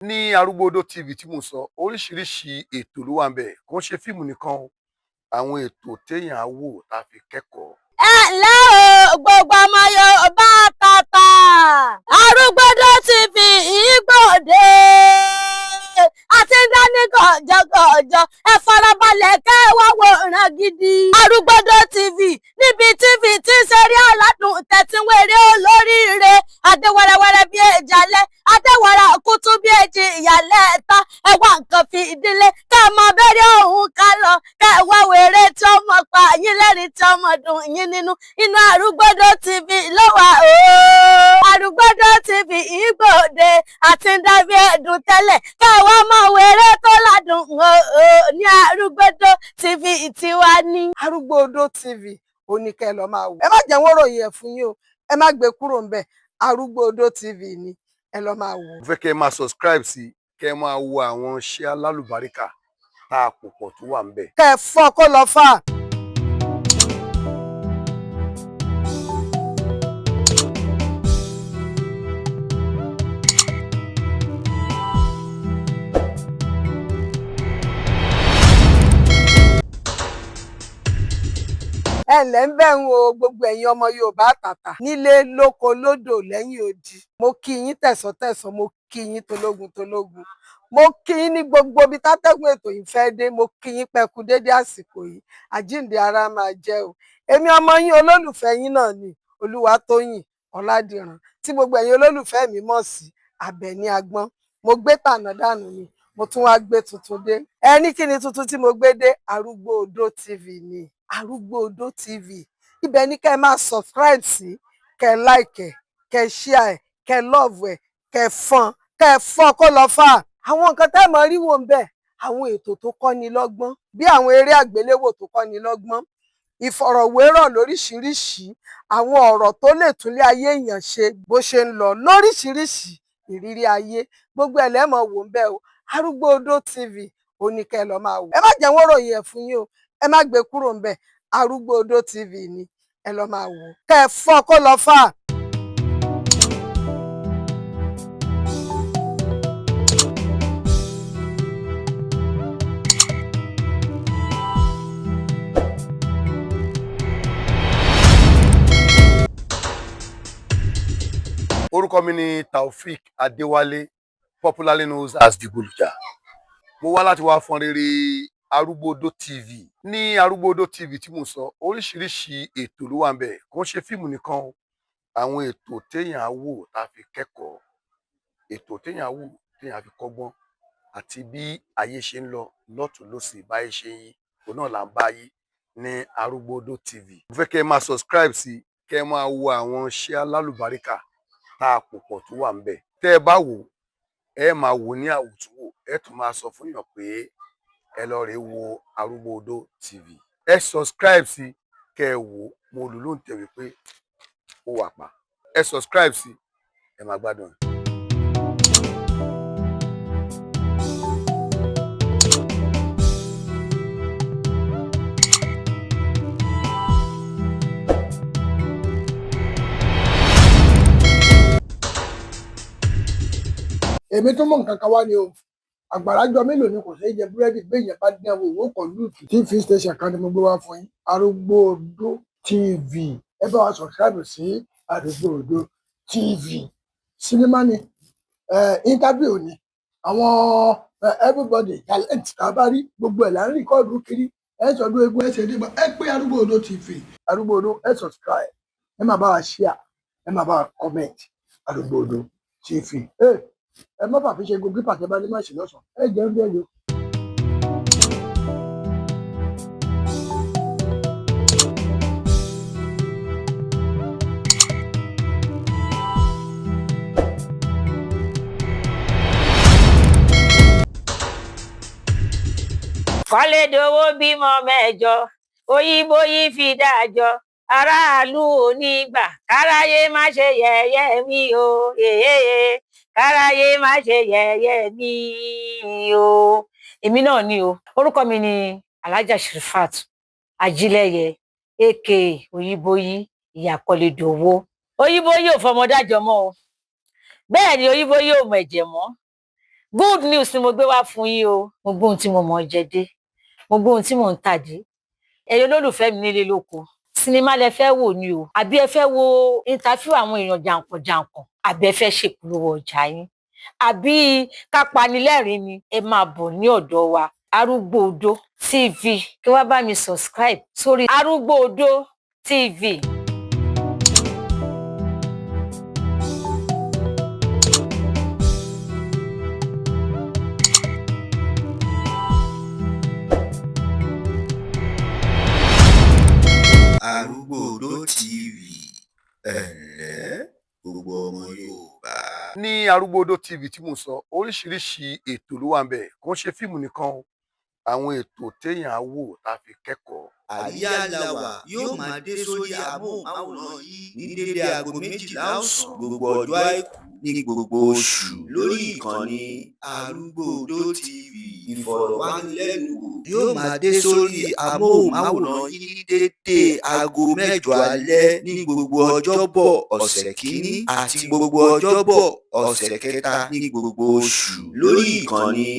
ní Arúgbóodó TV tí mo sọ oríṣiríṣi ètò ló wà ń bẹ̀ kò ń ṣe fíìmù nìkan o àwọn ètò téèyàn á wò tá a fi kẹ́kọ̀ọ́. ẹ ǹlẹ́ o gbogbo ọmọ Yorùbá tata Arúgbóodó TV ìgbòde àti dání gànjọ́gànjọ́ ẹ farabalẹ̀ kẹ́ ẹ wá wòran gidi. Arúgbóodó TV níbi TV tí ń ṣeré aládùn tẹ̀síwèrè olóríire adéwẹ̀rẹ̀wẹ̀rẹ̀ bíi èjàlẹ̀ adéwẹ̀rẹ̀ kútú bíi èjì ìyàlẹ̀ ẹ̀ta ẹ wá nǹkan fi ìdílé kẹ́ ẹ mọ bẹ́rẹ̀ òun ká lọ kẹ́ ẹ wá wèrè tí ó mọ̀ pa yín lẹ́rìí tí ọmọ dùn yín nínú Arúgbóodó TV ló wà ooo. Arúgbóodó TV ìgbòde àti ń dábí ẹ̀dùn tẹ́lẹ̀ kẹ́ ẹ wá mọ̀ wèrè tó ládùn ooo ní Arúgbóodó TV tiwa ní. Arúgbóodó TV oníkẹ́ lọ máa wò. Ẹ má jẹ́ wọ́n ròyìn ẹ̀ fún yín o, ẹ má gbé kúrò ńbẹ̀. Arúgbóodó TV ni ẹ lọ máa wò. mo fẹ́ kẹ́ ẹ máa subscribe sí kẹ́ ẹ máa wo àwọn iṣẹ́ alálùbáríkà tá a pò pọ̀ tó wà ń bẹ̀. Kẹ́ ẹ fọ́ kó lọ fà. Ẹ ǹlẹ́ ń bẹ̀ ń wo gbogbo ẹ̀yin ọmọ Yorùbá tàtà nílé lóko lódò lẹ́yìn odi. Mo kí yín tẹ̀sán-tẹ̀sán, mo kí yín tológun-tológun. Mo kí yín ní gbogbo ibi tátẹ́gùn ètò yìí fẹ́ dé. Mo kí yín pẹ́ kú dédé àsìkò yìí. Àjíǹde ara máa jẹ́ o. Èmi ọmọ yín olólùfẹ́ yín náà ni Olúwatóyìn Ọládìran tí gbogbo ẹ̀yin olólùfẹ́ mi mọ̀ sí Àbẹ̀ní Agbọ́n. Mo gbé tàná dànù ni mo tún wá gbé tuntun dé. Ẹ ní kí ni tuntun tí mo gbé dé? Arúgbóodó TV ni. Arúgbóodó TV ibẹ̀ ni kẹ́ ẹ máa subscribe sí, kẹ́ ẹ like ẹ̀, kẹ́ ẹ share ẹ̀, kẹ́ ẹ love ẹ̀, kẹ́ ẹ fọ́n kó lọ fà. Àwọn nǹkan tẹ́ ẹ mọ̀ rí wò ń bẹ̀, àwọn ètò tó kọ́ni lọ́gbọ́n bí àwọn eré àgbéléwò tó kọ́ni lọ́gbọ́n, ìfọ̀rọ̀wérọ̀ lóríṣiríṣi, àwọn ọ̀rọ̀ tó lè túnlé ayé èèyàn ṣe bó ṣe ń lọ lóríṣiríṣi ìrírí ayé gbogbo ẹ̀ lẹ́ mọ̀ wò ń bẹ̀ o. Arúgbóodó TV oníkẹ́ lọ máa wò. Ẹ má jẹ́ wọ́n ròyìn ẹ̀ fún yín o, ẹ má gbé kúrò ńbẹ̀. Arúgbóodó TV ni ẹ lọ máa wò. Kẹ́ ẹ fọ́n kó lọ fà. orúkọ mi ni Taofeek Adéwálé popularly known as Dìgbòlùjà. mo wá láti wá fọn rere Arúgbóodó TV. ní Arúgbóodó TV tí mo sọ oríṣiríṣi ètò ló wà ń bẹ̀ kò ń ṣe fíìmù nìkan o àwọn ètò téèyàn á wò tá a fi kẹ́kọ̀ọ́ ètò téèyàn á wò téèyàn á fi kọ́gbọ́n àti bí ayé ṣe ń lọ lọ́tùn lósì báyé ṣe ń yí òun náà là ń bá yí ní Arúgbóodó TV. mo fẹ́ kẹ́ ẹ máa subscribe sí kẹ́ ẹ máa wo àwọn iṣẹ́ alálùbáríkà tá a pò pọ̀ tó wà ń bẹ̀. tẹ́ ẹ bá wò ẹ máa wò ní àwòtúnwò ẹ tún máa sọ fún yàn pé ẹ lọ rèé wo Arúgbóodó TV. ẹ subscribe sí kẹ́ ẹ wò mo lù ló ń tẹ̀wé pé ó wà pa. ẹ subscribe sí ẹ máa gbádùn. Èmi tó mọ nǹkan kan wá ni o àgbàràjọ mélòó ni kò ṣeé jẹ búrẹ́dì gbẹ̀yìn bá dín àwọn òwò kan lùtù TV station kan ni mo gbé wá fún yín Arúgbóodó TV ẹ bá wa subscribe sí Arúgbóodó TV sinimá ni interview ni àwọn everybody talent tá a bá rí gbogbo ẹ̀ là ń rìkọ́ọ̀dù kiri ẹ sọdún egun ẹ ṣe dé ẹ pé Arúgbóodó TV Arúgbóodó ẹ subscribe ẹ máa bá wa share ẹ máa bá wa comment Arúgbóodó TV. Ẹ má bàa fi ṣe gbogbo pàṣẹ bá ní má ṣe lọ́sàn-án ẹ jẹun bí ẹyọ. Kọ́lédowó bímọ mẹ́jọ òyìnbó yìí fi dájọ́ aráàlú onígbà káráyé má ṣe yẹ̀yẹ́ mi o káráyé má ṣe yẹ̀yẹ́ mi o. èmi náà ni o orúkọ mi ni Alhaja Sherifat Ajílẹ̀yẹ aka Oyíbóyí ìyá Kọ́lédowó. Oyíbóyí ò fọmọ dájọ́ mọ́ o bẹ́ẹ̀ ni Oyíbóyí ò mọ ẹ̀jẹ̀ mọ́ good news ni mo gbé wá fún yín o. Mo gbóhun tí mo mọ̀ jẹ dé, mo gbóhun tí mò ń tà dé. Ẹ̀yin olólùfẹ́ mi nílé lóko, sinimá lẹ fẹ́ wò ni o, àbí ẹ fẹ́ wo interview àwọn èèyàn jàǹkànjàǹkàn, àbí ẹ fẹ́ ṣèpolówó ọjà yín, àbí ká panilẹ́rìn ni, ẹ máa bọ̀ ní ọ̀dọ̀ wa Arúgbó Odó TV, kí wá bá mi subscribe sórí Arúgbó Odó TV. Arúgbó Odó TV, ẹ̀lẹ́ gbogbo ọmọ Yorùbá. Ní Arúgbó Odó TV tí mo sọ, oríṣiríṣi ètò ló wà ń bẹ̀, kò ń ṣe fíìmù nìkan o, àwọn ètò téèyàn á wò tá a fi kẹ́kọ̀ọ́. Àríyá làwà yóò máa dé sórí amóhùnmáwòrán yìí ní dédé aago 12 ọ̀sán gbogbo ọjọ́ àìkú ní gbogbo oṣù lórí ìkànnì Arúgbó Odó TV. Ìfọ̀rọ̀wánilẹ́nuwò yóò máa dé sórí amóhùnmáwòrán yìí ní dédé aago 8 alẹ́ ní gbogbo ọjọ́bọ̀ ọ̀sẹ̀ kìíní àti gbogbo ọjọ́bọ̀ ọ̀sẹ̀ kẹta ní gbogbo oṣù lórí ìkànnì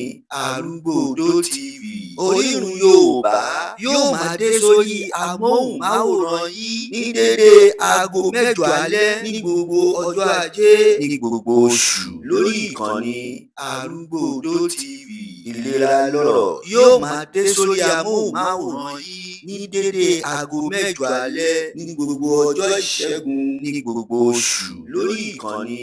Arúgbó Odó TV. Orírun Yorùbá yóò máa dé sórí amóhùnmáwòrán yìí ní dédé aago 8 alẹ́ ní gbogbo ọjọ́ ajé ní gbogbo oṣù lórí ìkànnì Arúgbó Odó TV. Ìlera lọ́rọ̀ yóò máa dé sórí amóhùnmáwòrán yìí ní dédé aago 8 alẹ́ ní gbogbo ọjọ́ ìṣẹ́gun ní gbogbo oṣù lórí ìkànnì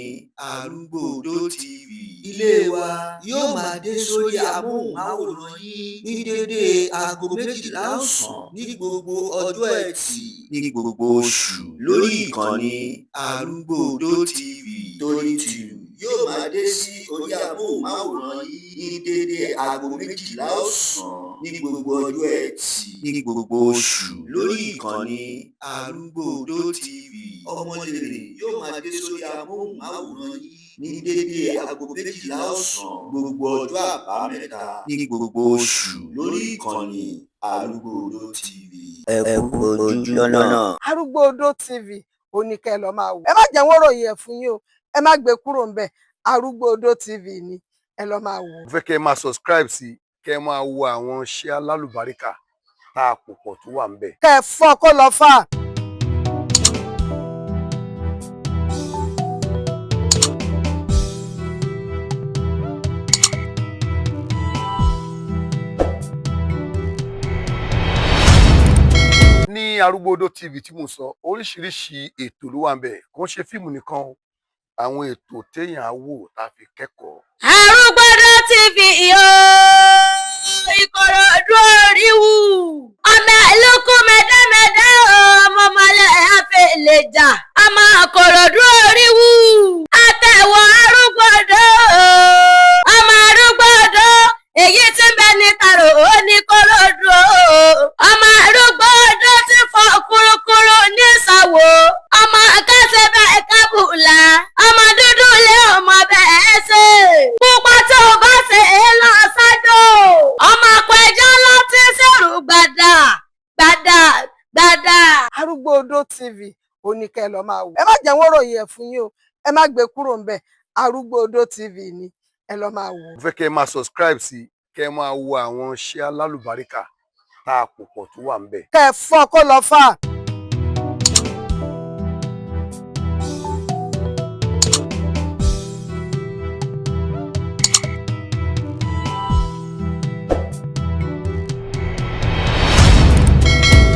Arúgbó Odó TV. Ilé wa yóò máa dé sórí amóhùnmáwòrán yìí ní dédé aago 12 ọ̀sán ní gbogbo ọjọ́ ẹtì ní gbogbo oṣù lórí ìkànnì Arúgbó Odó TV. Torí tìlù yóò máa dé sí orí amóhùnmáwòrán yìí ní dédé aago 12 ọ̀sán ní gbogbo ọjọ́ ẹtì ní gbogbo oṣù lórí ìkànnì Arúgbó Odó TV. Ọmọlèrè yóò máa dé sórí amóhùnmáwòrán yìí ní dédé aago 12 ọ̀sán gbogbo ọjọ́ àbámẹ́ta ní gbogbo oṣù lórí ìkànnì Arúgbó Odó TV. Ẹ kú ojú lọ́nà. Arúgbó Odó TV ó ní kẹ́ ẹ lọ máa wò. Ẹ má jẹ́ wọ́n ròyìn ẹ̀ fún yín o, ẹ má gbé kúrò ń bẹ̀. Arúgbó Odó TV ni ẹ lọ máa wò. Mo fẹ́ kẹ́ ẹ máa subscribe sí, kẹ́ ẹ máa wo àwọn iṣẹ́ alálùbáríkà tá a pò pọ̀ tó wà ń bẹ̀. Kẹ́ ẹ fọ́ kó lọ fà. Ní Arúgbó Odó TV tí mo sọ, oríṣiríṣi ètò ló wà ń bẹ̀, kò ń ṣe fíìmù nìkan o, àwọn ètò téèyàn á wò tá a fi kẹ́kọ̀ọ́. Arúgbó Odó TV o, Ìkòròdú Oríwù, ọmọ ìlúkú mẹ́dẹ́mẹ́dẹ́ o, ọmọ ọmọlẹ̀ àfẹlẹ́jà, ọmọ Ìkòròdú Oríwù, àtẹ̀wọ̀ Arúgbó Odó o, ọmọ Arúgbó Odó, èyí tí ń bẹ ní Kàrò ó ní Kòròdú o, ọmọ Arúgbó Odó ti fọ kúrúkúrú ní Ìsàwó, ọmọ kẹsẹ̀ bẹ́ẹ̀ kábùlà, ọmọ dúdú lé ọmọ bẹ́ẹ̀ ṣe, pupa tó o bá ṣe é lọ sádò, ọmọ àpẹjọ lọ ti ṣèrú gbàdà gbàdà gbàdà. Arúgbó Odó TV ó ní kẹ́ ẹ lọ máa wò. Ẹ má jẹ́ wọ́n ròyìn ẹ̀ fún yín o, ẹ má gbé kúrò ń bẹ̀. Arúgbó Odó TV ni ẹ lọ máa wò. Mo fẹ́ kẹ́ ẹ máa subscribe sí, kẹ́ ẹ máa wo àwọn iṣẹ́ alálùbáríkà tá a pò pọ̀ tó wà ń bẹ̀. Kẹ́ ẹ fọ́ kó lọ fà.